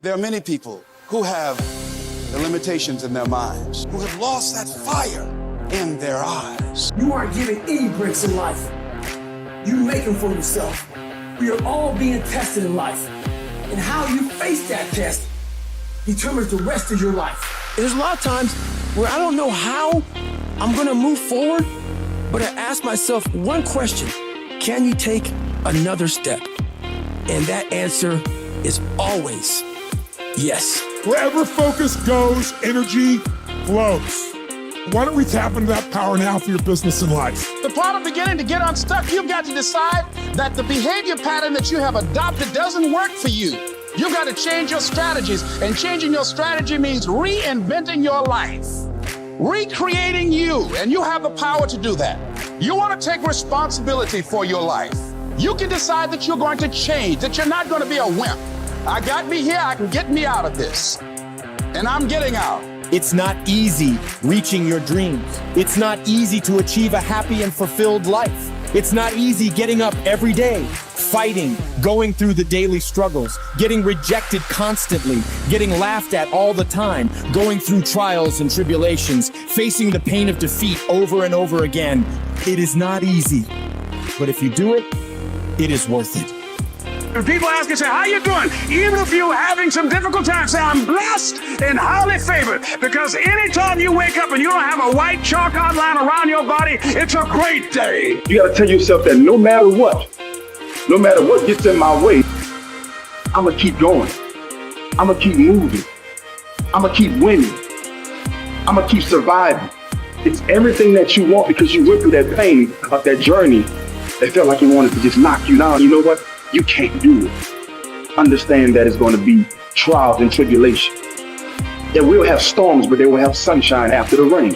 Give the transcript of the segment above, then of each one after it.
There are many people who have the limitations in their minds, who have lost that fire in their eyes. You aren't given any breaks in life. You make them for yourself. We are all being tested in life. And how you face that test determines the rest of your life. There's a lot of times where I don't know how I'm gonna move forward, but I ask myself one question: can you take another step? And that answer is always yes. Wherever focus goes, energy flows. Why don't we tap into that power now for your business and life? The part of beginning to get unstuck, you've got to decide that the behavior pattern that you have adopted doesn't work for you. You've got to change your strategies, and changing your strategy means reinventing your life, recreating you, and you have the power to do that. You want to take responsibility for your life. You can decide that you're going to change, that you're not going to be a wimp. I got me here, I can get me out of this. And I'm getting out. It's not easy reaching your dreams. It's not easy to achieve a happy and fulfilled life. It's not easy getting up every day, fighting, going through the daily struggles, getting rejected constantly, getting laughed at all the time, going through trials and tribulations, facing the pain of defeat over and over again. It is not easy, but if you do it, it is worth it. If people ask you, say, how you doing? Even if you're having some difficult times, say, I'm blessed and highly favored. Because anytime you wake up and you don't have a white chalk outline around your body, it's a great day. You gotta tell yourself that no matter what gets in my way, I'm gonna keep going. I'm gonna keep moving. I'm gonna keep winning. I'm gonna keep surviving. It's everything that you want because you went through that pain of that journey that felt like it wanted to just knock you down. You know what? You can't do it. Understand that it's going to be trials and tribulation. That we'll have storms, but they will have sunshine after the rain.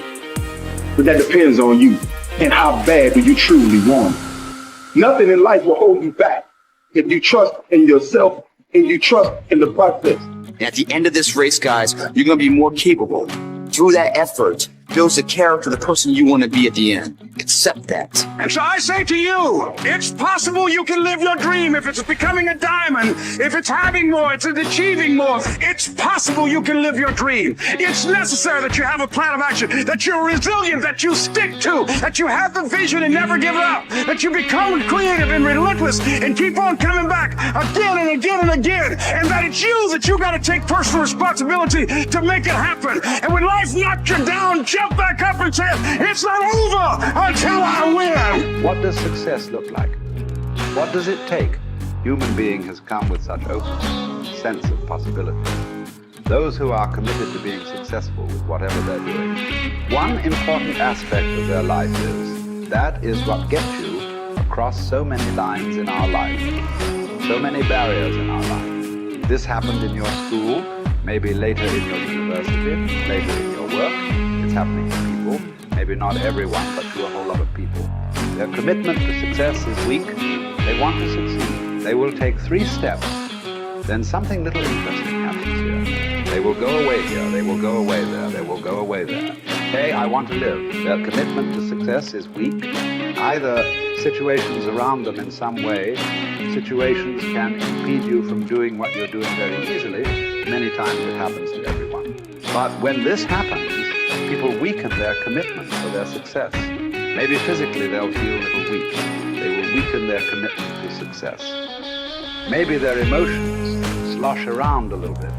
But that depends on you and how bad do you truly want it. Nothing in life will hold you back if you trust in yourself and you trust in the process. And at the end of this race, guys, you're going to be more capable. Through that effort, builds the character, the person you want to be at the end. Accept that. And so I say to you, it's possible you can live your dream. If it's becoming a diamond, if it's having more, it's achieving more, it's possible you can live your dream. It's necessary that you have a plan of action, that you're resilient, that you stick to, that you have the vision and never give up, that you become creative and relentless and keep on coming back again and again and again, and that it's you that you got to take personal responsibility to make it happen. And when life knocks you down, jump back up and say, it's not over until I win. What does success look like? What does it take? Human being has come with such open sense of possibility. Those who are committed to being successful with whatever they're doing, one important aspect of their life is what gets you across so many lines in our life, so many barriers in our life. This happened in your school, maybe later in your university, later in your work. It's happening to people, maybe not everyone, but to a whole lot of people. Their commitment to success is weak. They want to succeed. They will take 3 steps. Then something little interesting happens here. They will go away here. They will go away there. They will go away there. Hey, I want to live. Their commitment to success is weak. Either situations around them in some way, situations can impede you from doing what you're doing very easily. Many times it happens to everyone. But when this happens, people weaken their commitment for their success. Maybe physically they'll feel a little weak. They will weaken their commitment to success. Maybe their emotions slosh around a little bit.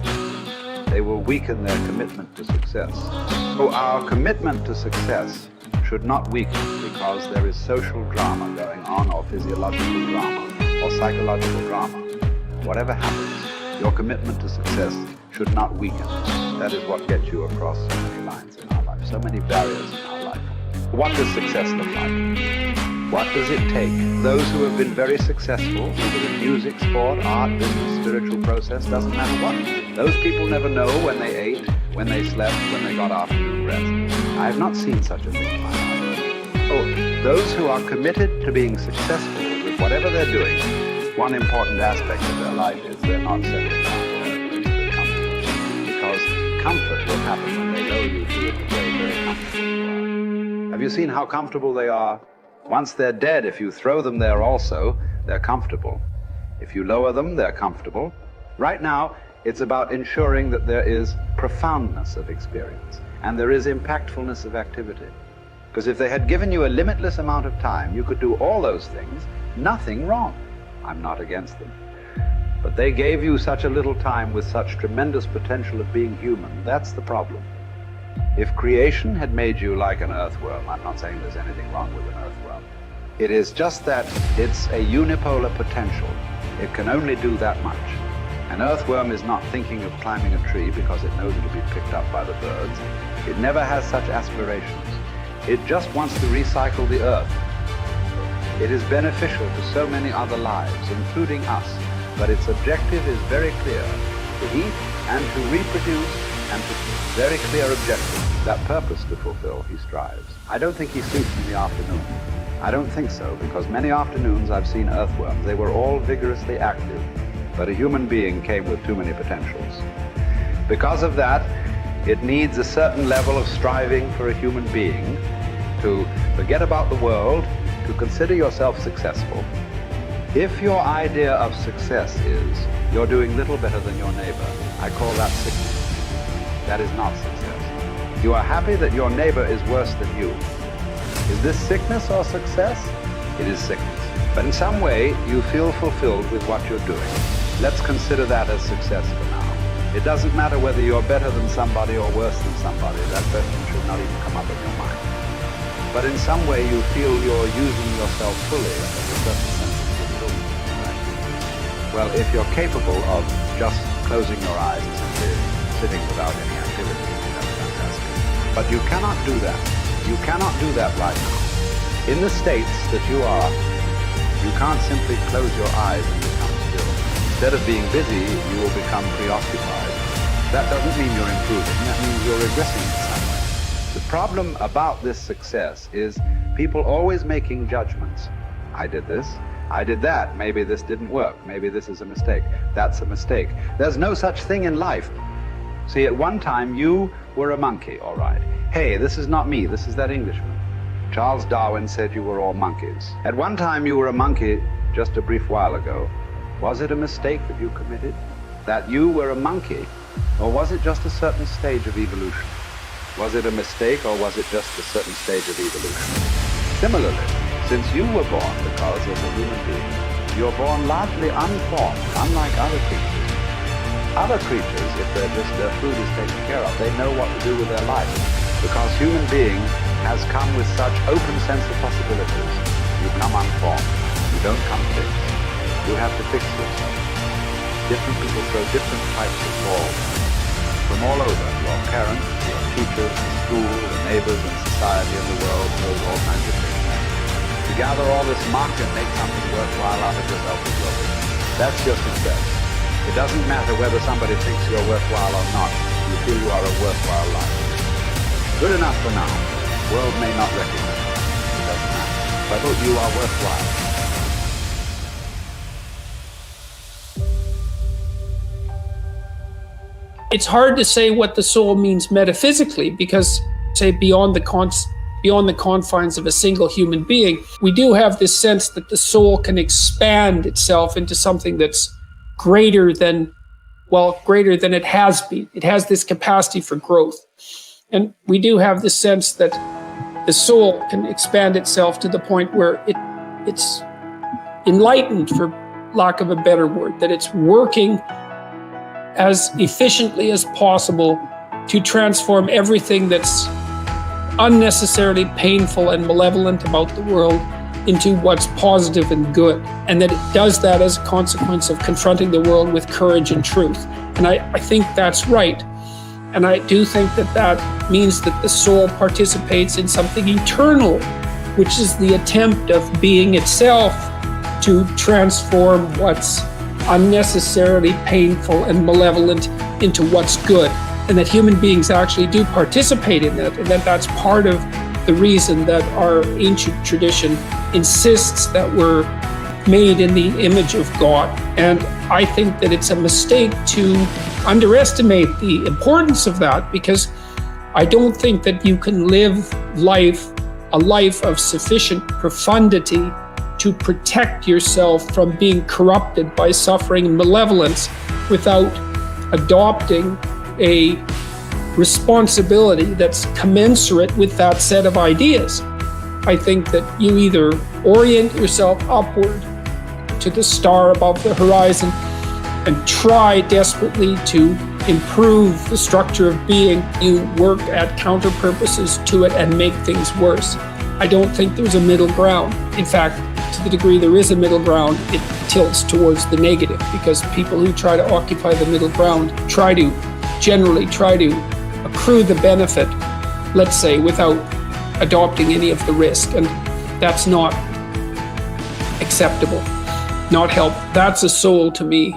They will weaken their commitment to success. So our commitment to success should not weaken because there is social drama going on, or physiological drama, or psychological drama. Whatever happens, your commitment to success should not weaken. That is what gets you across so many lines in our life, so many barriers in our life. What does success look like? What does it take? Those who have been very successful, whether in music, sport, art, business, spiritual process, doesn't matter what. Those people never know when they ate, when they slept, when they got afternoon rest. I have not seen such a thing in my life. Oh, those who are committed to being successful with whatever they're doing, one important aspect of their life is they're not settling down for comfort. Because comfort will happen when they know you do it very, very comfortable you are. Have you seen how comfortable they are? Once they're dead, if you throw them there also, they're comfortable. If you lower them, they're comfortable. Right now, It's about ensuring that there is profoundness of experience and there is impactfulness of activity. Because if they had given you a limitless amount of time, you could do all those things, nothing wrong. I'm not against them. But they gave you such a little time with such tremendous potential of being human. That's the problem. If creation had made you like an earthworm, I'm not saying there's anything wrong with an earthworm. It is just that it's a unipolar potential. It can only do that much. An earthworm is not thinking of climbing a tree because it knows it'll be picked up by the birds. It never has such aspirations. It just wants to recycle the earth. It is beneficial to so many other lives, including us, but its objective is very clear: to eat and to reproduce, and to very clear objective. That purpose to fulfill, he strives. I don't think he sleeps in the afternoon. I don't think so, because many afternoons I've seen earthworms. They were all vigorously active, but a human being came with too many potentials. Because of that, it needs a certain level of striving for a human being to forget about the world, to consider yourself successful. If your idea of success is you're doing little better than your neighbor, I call that sickness. That is not success. You are happy that your neighbor is worse than you. Is this sickness or success? It is sickness. But in some way, you feel fulfilled with what you're doing. Let's consider that as success for now. It doesn't matter whether you're better than somebody or worse than somebody. That question should not even come up in your mind. But in some way, you feel you're using yourself fully and there's a certain sense of fulfillment. Right? Well, if you're capable of just closing your eyes and simply sitting without any activity, that's fantastic. But you cannot do that. You cannot do that right now. In the states that you are, you can't simply close your eyes and become still. Instead of being busy, you will become preoccupied. That doesn't mean you're improving. That means you're regressing in some way. The problem about this success is people always making judgments. I did this. I did that. Maybe this didn't work. Maybe this is a mistake. That's a mistake. There's no such thing in life. See, at one time, you were a monkey, all right. Hey, this is not me. This is that Englishman. Charles Darwin said you were all monkeys. At one time, you were a monkey just a brief while ago. Was it a mistake that you committed? That you were a monkey? Or was it just a certain stage of evolution? Was it a mistake, or was it just a certain stage of evolution? Similarly, since you were born because of a human being, you're born largely unformed, unlike other creatures. Other creatures, if their food is taken care of, they know what to do with their life. Because human being has come with such open sense of possibilities. You come unformed. You don't come fixed. You have to fix yourself. Different people throw different types of balls from all over. Your parents, your teachers, the school, the neighbors, and society and the world throws all kinds of things. To gather all this muck and make something worthwhile out of yourself is your business. That's your success. It doesn't matter whether somebody thinks you're worthwhile or not. You feel you are a worthwhile life. Good enough for now. The world may not recognize it. It doesn't matter. But you are worthwhile. It's hard to say what the soul means metaphysically because, say, beyond the confines of a single human being, we do have this sense that the soul can expand itself into something that's greater than it has been. It has this capacity for growth. And we do have this sense that the soul can expand itself to the point where it's enlightened, for lack of a better word, that it's working as efficiently as possible to transform everything that's unnecessarily painful and malevolent about the world into what's positive and good. And that it does that as a consequence of confronting the world with courage and truth. And I think that's right. And I do think that means that the soul participates in something eternal, which is the attempt of being itself to transform what's unnecessarily painful and malevolent into what's good. And that human beings actually do participate in that, and that's part of the reason that our ancient tradition insists that we're made in the image of God. And I think that it's a mistake to underestimate the importance of that, because I don't think that you can live a life of sufficient profundity to protect yourself from being corrupted by suffering and malevolence without adopting a responsibility that's commensurate with that set of ideas. I think that you either orient yourself upward to the star above the horizon and try desperately to improve the structure of being. You work at counter purposes to it and make things worse. I don't think there's a middle ground. In fact, to the degree there is a middle ground, it tilts towards the negative, because people who try to occupy the middle ground generally try to accrue the benefit, let's say, without adopting any of the risk, and that's not acceptable, not help. That's a soul to me.